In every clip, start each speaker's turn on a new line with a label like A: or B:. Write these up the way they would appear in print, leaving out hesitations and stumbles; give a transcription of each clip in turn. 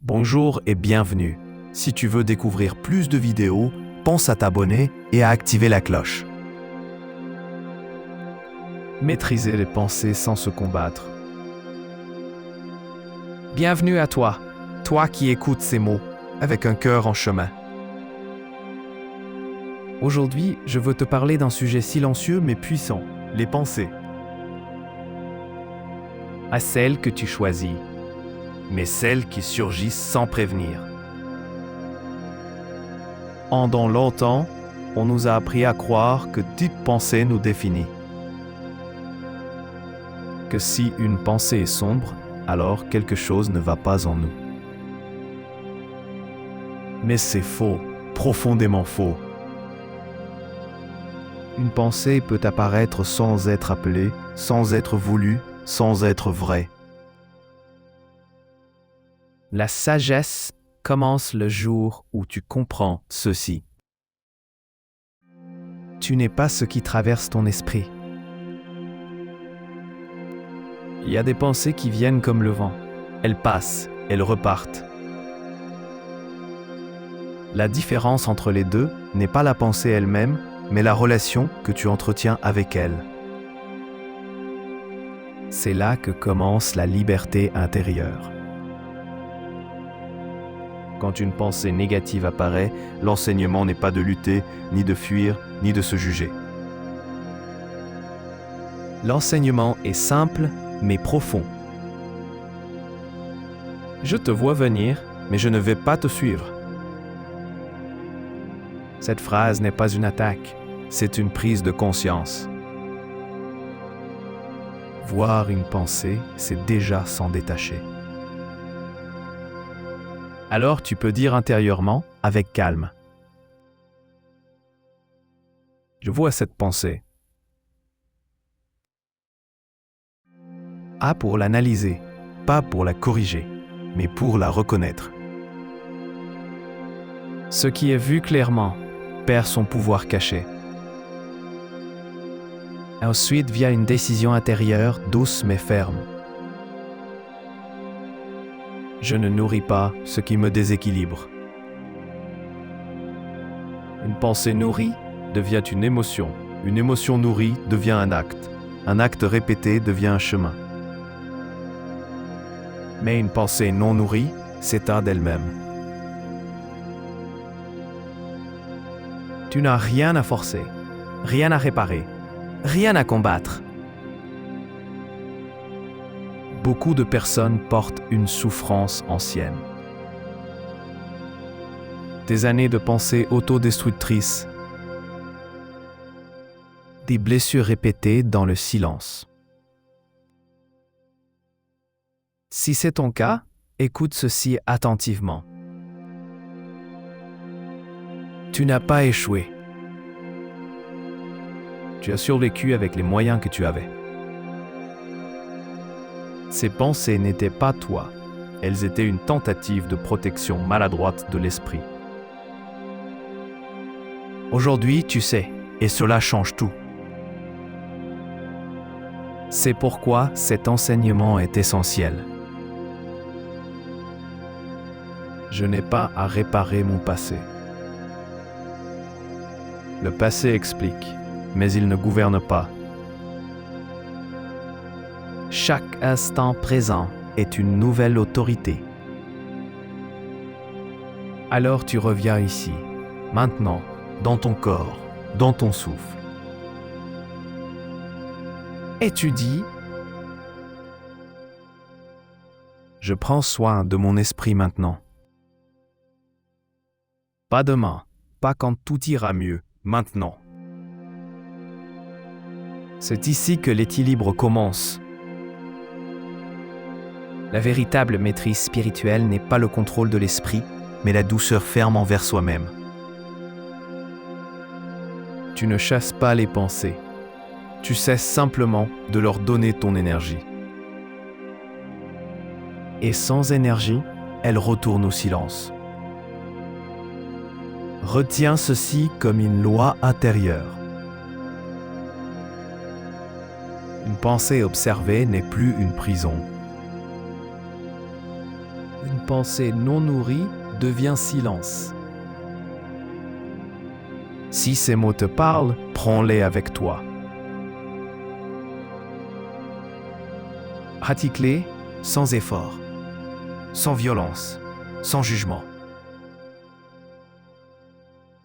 A: Bonjour et bienvenue. Si tu veux découvrir plus de vidéos, pense à t'abonner et à activer la cloche. Maîtriser les pensées sans se combattre. Bienvenue à toi, toi qui écoutes ces mots, avec un cœur en chemin. Aujourd'hui, je veux te parler d'un sujet silencieux mais puissant, les pensées. À celles que tu choisis, mais celles qui surgissent sans prévenir. Pendant longtemps, on nous a appris à croire que toute pensée nous définit. Que si une pensée est sombre, alors quelque chose ne va pas en nous. Mais c'est faux, profondément faux. Une pensée peut apparaître sans être appelée, sans être voulue, sans être vraie. La sagesse commence le jour où tu comprends ceci. Tu n'es pas ce qui traverse ton esprit. Il y a des pensées qui viennent comme le vent. Elles passent, elles repartent. La différence entre les deux n'est pas la pensée elle-même, mais la relation que tu entretiens avec elle. C'est là que commence la liberté intérieure. Quand une pensée négative apparaît, l'enseignement n'est pas de lutter, ni de fuir, ni de se juger. L'enseignement est simple, mais profond. Je te vois venir, mais je ne vais pas te suivre. Cette phrase n'est pas une attaque, c'est une prise de conscience. Voir une pensée, c'est déjà s'en détacher. Alors tu peux dire intérieurement, avec calme. Je vois cette pensée. A pour l'analyser, pas pour la corriger, mais pour la reconnaître. Ce qui est vu clairement perd son pouvoir caché. Ensuite vient une décision intérieure douce mais ferme. Je ne nourris pas ce qui me déséquilibre. Une pensée nourrie devient une émotion nourrie devient un acte répété devient un chemin. Mais une pensée non nourrie s'éteint d'elle-même. Tu n'as rien à forcer, rien à réparer, rien à combattre. Beaucoup de personnes portent une souffrance ancienne. Des années de pensées autodestructrices. Des blessures répétées dans le silence. Si c'est ton cas, écoute ceci attentivement. Tu n'as pas échoué. Tu as survécu avec les moyens que tu avais. Ces pensées n'étaient pas toi, elles étaient une tentative de protection maladroite de l'esprit. Aujourd'hui, tu sais, et cela change tout. C'est pourquoi cet enseignement est essentiel. Je n'ai pas à réparer mon passé. Le passé explique, mais il ne gouverne pas. Chaque instant présent est une nouvelle autorité. Alors tu reviens ici, maintenant, dans ton corps, dans ton souffle. Et tu dis, je prends soin de mon esprit maintenant. Pas demain, pas quand tout ira mieux, maintenant. C'est ici que l'équilibre commence. La véritable maîtrise spirituelle n'est pas le contrôle de l'esprit, mais la douceur ferme envers soi-même. Tu ne chasses pas les pensées. Tu cesses simplement de leur donner ton énergie. Et sans énergie, elles retournent au silence. Retiens ceci comme une loi intérieure. Une pensée observée n'est plus une prison. Une
B: pensée non nourrie devient silence.
A: Si ces mots te parlent, prends-les avec toi. Pratique-les sans effort, sans violence, sans jugement.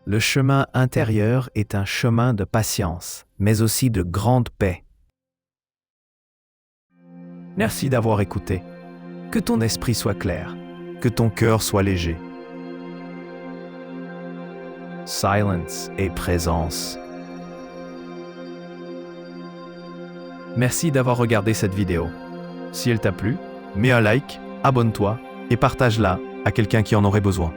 A: Le chemin intérieur est un chemin de patience, mais aussi de grande paix. Merci d'avoir écouté. Que ton esprit soit clair, que ton cœur soit léger. Silence et présence. Merci d'avoir regardé cette vidéo. Si elle t'a plu, mets un like, abonne-toi et partage-la à quelqu'un qui en aurait besoin.